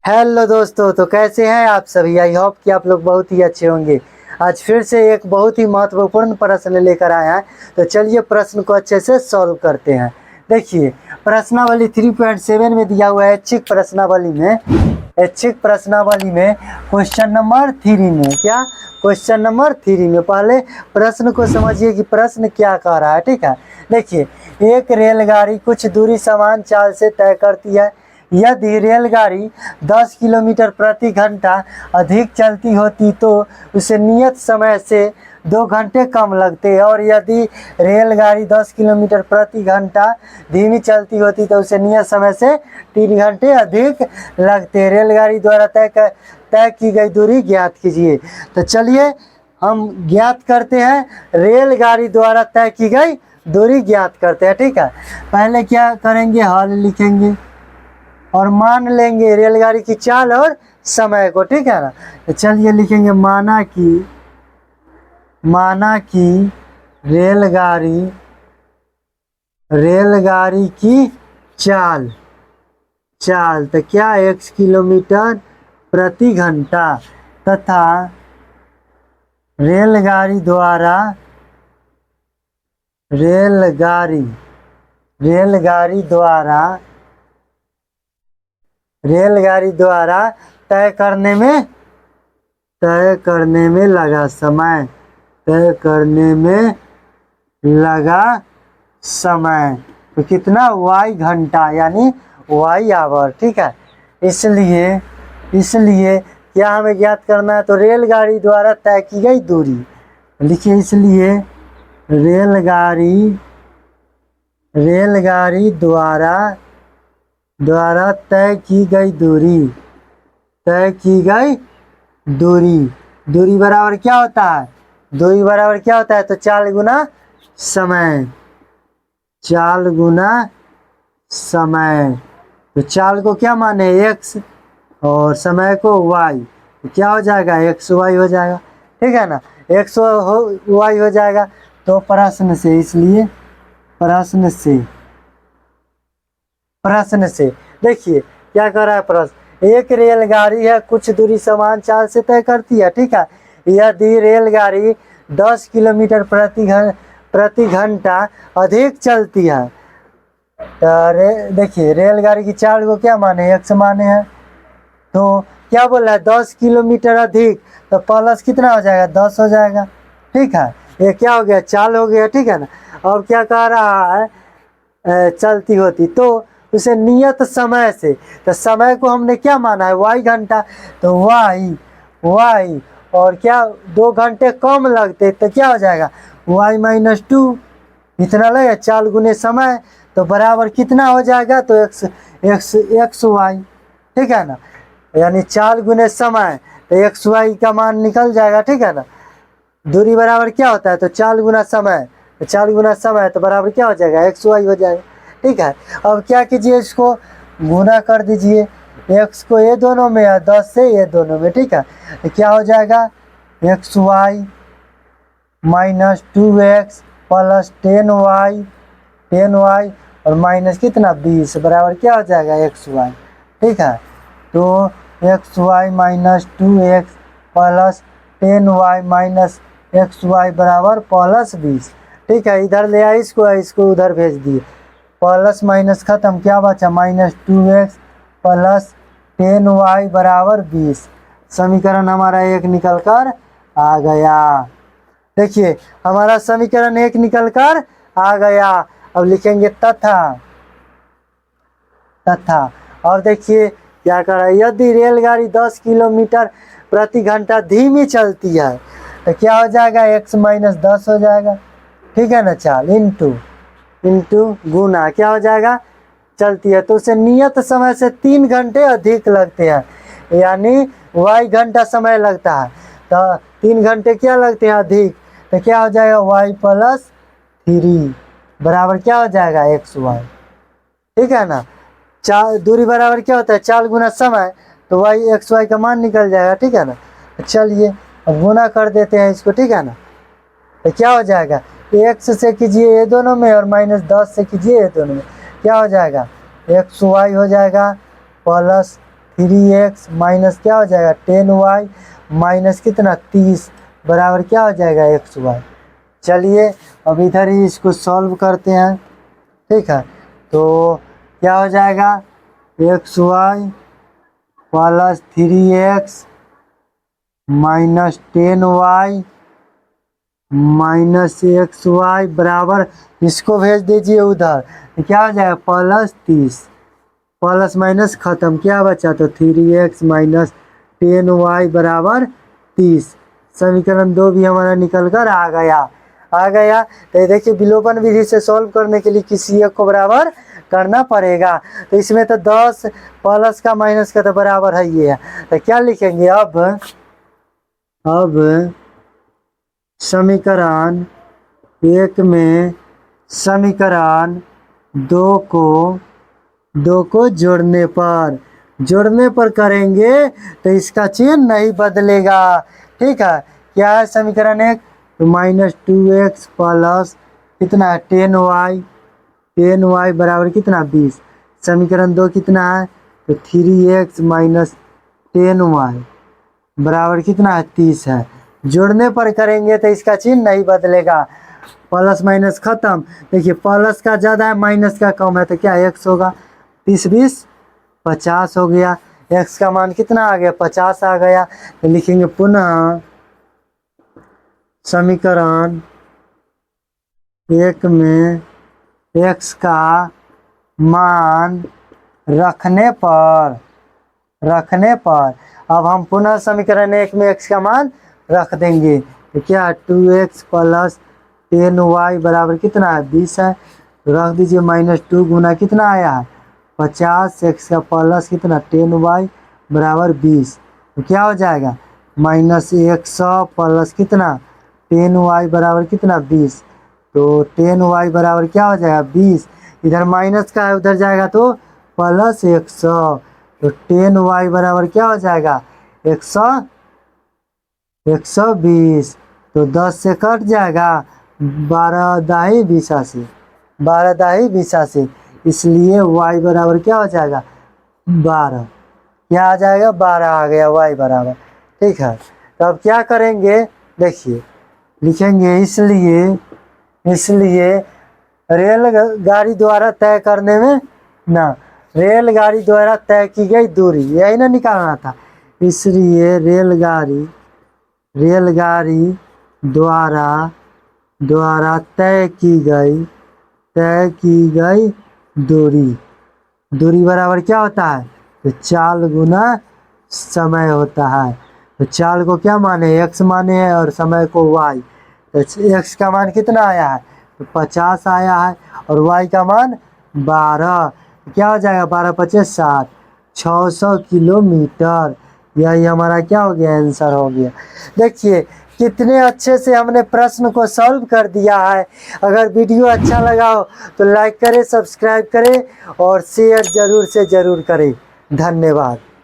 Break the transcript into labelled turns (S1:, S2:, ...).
S1: Hello दोस्तों, तो कैसे हैं आप सभी। आई होप कि आप लोग बहुत ही अच्छे होंगे। आज फिर से एक बहुत ही महत्वपूर्ण प्रश्न लेकर आए हैं। तो चलिए प्रश्न को अच्छे से सॉल्व करते हैं। देखिए, प्रश्नावली 3.7 में दिया हुआ है। ऐच्छिक प्रश्नावली में क्वेश्चन नंबर 3 में क्या, क्वेश्चन नंबर 3 में पहले प्रश्न को समझिए कि प्रश्न क्या कह रहा है। ठीक है, देखिए, एक रेलगाड़ी कुछ दूरी समान चाल से तय करती है। यदि रेलगाड़ी 10 किलोमीटर प्रति घंटा अधिक चलती होती तो उसे नियत समय से 2 घंटे कम लगते, और यदि रेलगाड़ी 10 किलोमीटर प्रति घंटा धीमी चलती होती तो उसे नियत समय से 3 घंटे अधिक लगते। रेलगाड़ी द्वारा तय की गई दूरी ज्ञात कीजिए। तो चलिए हम ज्ञात करते हैं, रेलगाड़ी द्वारा तय की गई दूरी ज्ञात करते हैं। ठीक है, पहले क्या करेंगे, हल लिखेंगे और मान लेंगे रेलगाड़ी की चाल और समय को। ठीक है ना, तो चलिए लिखेंगे माना कि रेलगाड़ी की चाल तो क्या, x किलोमीटर प्रति घंटा, तथा रेलगाड़ी द्वारा तय करने में लगा समय, तो कितना, y घंटा यानी y आवर। ठीक है, इसलिए क्या हमें ज्ञात करना है, तो रेलगाड़ी द्वारा तय की गई दूरी लिखिए। इसलिए रेलगाड़ी द्वारा तय की गई दूरी बराबर क्या होता है, तो चाल गुना समय। तो चाल को क्या माने, x, और समय को y, तो क्या हो जाएगा, x y हो जाएगा। ठीक है ना, x y हो जाएगा। तो प्रश्न से देखिए क्या कर रहा है प्रश्न। एक रेलगाड़ी है, कुछ दूरी समान चाल से तय करती है। ठीक है, यदि रेलगाड़ी 10 किलोमीटर प्रति घंटा अधिक चलती है, देखिए रेलगाड़ी की चाल को क्या माने, x माने हैं। तो क्या बोल रहा है, 10 किलोमीटर अधिक, तो प्लस कितना हो जाएगा, 10 हो जाएगा। ठीक है, ये क्या हो गया, चाल हो गया। ठीक है ना, और क्या कह रहा है, चलती होती तो उसे नियत समय से, तो समय को हमने क्या माना है, y घंटा, तो y और क्या 2 घंटे कम लगते, तो क्या हो जाएगा, y - 2, इतना लगेगा, चाल गुने समय, तो बराबर कितना हो जाएगा, तो x y। ठीक है ना, यानी चाल गुने समय, तो x y का मान निकल जाएगा। ठीक है ना, दूरी बराबर क्या होता है, तो चाल गुना समय, तो बराबर क्या हो जाएगा, x y हो जाएगा। ठीक है, अब क्या कीजिए, इसको गुना कर दीजिए, x को ये दोनों में है, 10 से ये दोनों में। ठीक है, तो क्या हो जाएगा, x y - 2x plus 10y और माइनस कितना, 20, बराबर क्या हो जाएगा, x y। ठीक है, तो x y - 2x plus 10y minus XY बराबर प्लस 20। ठीक है, इधर ले आए इसको उधर भेज दिए, प्लस माइनस खत्म, क्या बचा, -2x प्लस 10y बराबर 20। समीकरण हमारा 1 निकल कर आ गया। देखिए, हमारा समीकरण 1 निकल कर आ गया। अब लिखेंगे तथा, और देखिए क्या कर रहा है, यदि रेलगाड़ी 10 किलोमीटर प्रति घंटा धीमी चलती है, तो क्या हो जाएगा, x - 10 हो जाएगा। ठीक है ना, चाल इंटू गुना क्या हो जाएगा, चलती है तो उसे नियत समय से 3 घंटे अधिक लगते हैं, यानी y घंटा समय लगता है, तो 3 घंटे क्या लगते हैं अधिक, तो क्या हो जाएगा, y + 3 बराबर क्या हो जाएगा, x y। ठीक है ना, चाल दूरी बराबर क्या होता है, चाल गुना समय, तो y x y का मान निकल जाएगा। ठीक है ना, चलिए अब गुना कर देते हैं इसको। ठीक है ना, तो क्या हो जाएगा, x से कीजिए ये दोनों में और -10 से कीजिए ये दोनों में, क्या हो जाएगा, x y हो जाएगा प्लस 3x माइनस क्या हो जाएगा 10y माइनस कितना 30 बराबर क्या हो जाएगा xy। चलिए अब इधर ही इसको सॉल्व करते हैं, ठीक है। तो क्या हो जाएगा xy plus 3x minus 10y minus xy बराबर, इसको भेज दीजिए उधर, तो क्या हो जाएगा प्लस 30, प्लस माइनस खत्म, क्या बचा तो 3x माइनस 10y बराबर 30। समीकरण 2 भी हमारा निकल कर आ गया। तो ये देखिए विलोपन विधि से सॉल्व करने के लिए किसी एक को बराबर करना पड़ेगा। तो इसमें तो 10 प्लस का माइनस का तो बराबर है ये है, तो क्या लिखेंगे अब समीकरण 1 में समीकरण 2 को जोड़ने पर करेंगे तो इसका चिन्ह नहीं बदलेगा, ठीक है। क्या है समीकरण 1 तो माइनस 2x प्लस कितना है 10y बराबर कितना 20। समीकरण 2 कितना है तो 3x माइनस 10y बराबर कितना है 30 है। जोड़ने पर करेंगे तो इसका चिन्ह नहीं बदलेगा, प्लस माइनस खत्म। देखिए प्लस का ज़्यादा है माइनस का कम है, तो क्या x होगा 30 20 50 हो गया। x का मान कितना आ गया 50 आ गया। तो लिखेंगे पुनः समीकरण 1 में x का मान रखने पर अब हम पुनः समीकरण 1 में x का मान रख देंगे, तो क्या 2x प्लस 10y बराबर कितना है 20 है। तो रख दीजिए माइनस 2 गुना कितना आया है 50, x का प्लस कितना 10y बराबर 20। तो क्या हो जाएगा माइनस 100 प्लस कितना 10y बराबर कितना 20। तो 10y बराबर क्या हो जाएगा 20, इधर माइनस का है उधर जाएगा तो प्लस 100। तो 10y बराबर क्या हो जाएगा 120। तो 10 से कट जाएगा 12 दाही 20, इसलिए y बराबर क्या हो जाएगा 12। क्या आ जाएगा 12 आ गया y बराबर, ठीक है। तो अब क्या करेंगे देखिए लिखेंगे, इसलिए रेलगाड़ी द्वारा तय करने में ना रेलगाड़ी द्वारा तय की गई दूरी यही ना निकालना था, इसलिए रेलगाड़ी द्वारा तय की गई दूरी बराबर क्या होता है तो चाल गुना समय होता है। तो चाल को क्या माने x माने है और समय को y। तो x का मान कितना आया है तो 50 आया है और y का मान 12। क्या हो जाएगा 12 25 60 600 किलोमीटर। यही हमारा क्या हो गया आंसर हो गया। देखिए कितने अच्छे से हमने प्रश्न को सॉल्व कर दिया है। अगर वीडियो अच्छा लगा हो तो लाइक करें, सब्सक्राइब करें और शेयर जरूर से जरूर करें। धन्यवाद।